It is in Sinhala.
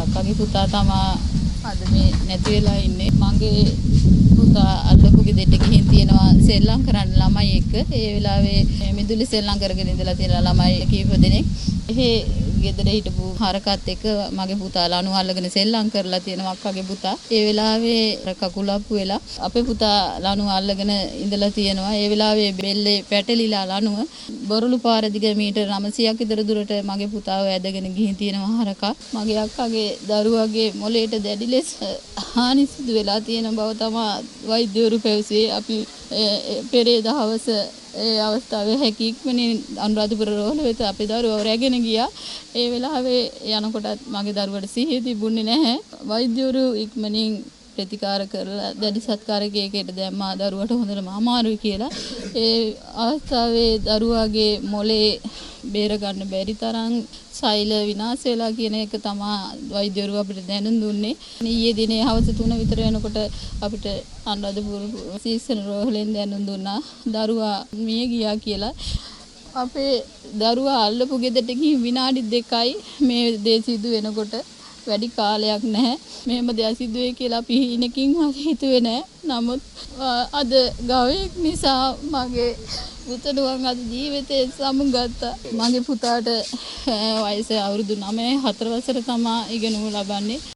අක්කගේ පුතා තමා අද මේ නැති වෙලා ඉන්නේ. මගේ පුතා අල්ලපු ගෙදරට ගිහින් තියෙනවා සෙල්ලම් කරන්න ළමයි එක්ක. ඒ වෙලාවේ මිදුලි සෙල්ලම් කරගෙන ඉඳලා තියෙන ළමයි කීප දෙනෙක්. ගෙදර හිටපු හරකත් එක්ක මගේ පුතා ලණු අල්ලගෙන සෙල්ලම් කරලා තියෙනවා අක්කගේ පුතා. ඒ වෙලාවේ කකුල අප්පු වෙලා අපේ පුතා ලණු අල්ලගෙන ඉඳලා තියෙනවා. ඒ වෙලාවේ බෙල්ලේ පැටලිලා ලණුව බොරළු පාර දිග මීටර් 900ක් විතර දුරට මගේ පුතාව ඇදගෙන ගිහින් තියෙනවා හරකා. මගේ අක්කගේ දරුවගේ මොළයට දැඩි ලෙස හානි සිදු වෙලා තියෙන බව තමයි වෛද්‍යවරු පැවසුවේ. අපි පෙරේද හවස ඒ අවස්ථාවේ හැකියක්මනේ අනුරාධපුර රෝහල වෙත අපේ දරුවව රැගෙන ගියා. ඒ වෙලාවේ යනකොටත් මගේ දරුවට සිහිය තිබුණේ නැහැ. වෛද්‍යවරු ඉක්මනින් ප්‍රතිකාර කරලා දැඩි සත්කාරකයකට දැම්මා දරුවට හොඳටම අමාරුයි කියලා. ඒ අවස්ථාවේ දරුවාගේ මොළේ බේර ගන්න බැරි තරම් සෛල විනාශ වෙලා කියන එක තමයි වෛද්‍යවරු අපිට දැනුම් දුන්නේ. ඊයේ දිනේ හවස 3 විතර වෙනකොට අපිට අනුරාධපුර සීසන රෝහලෙන් දැනුම් දුන්නා දරුවා මිය ගියා කියලා. අපේ දරුවා අල්ලපු ගෙදරට ගිහින් විනාඩි 2යි මේ දේ සිදු වෙනකොට වැඩි කාලයක් නැහැ. මෙහෙම දෙයක් සිදු වෙයි කියලා අපි හිනකින්වත් හිතුවේ නැහැ. නමුත් අද ගවයෙක් නිසා මගේ පුතණුවන් අද ජීවිතේ සමුගත්තා. මගේ පුතාට වයස අවුරුදු 9 4 වසර තමයි ඉගෙනුම ලබන්නේ.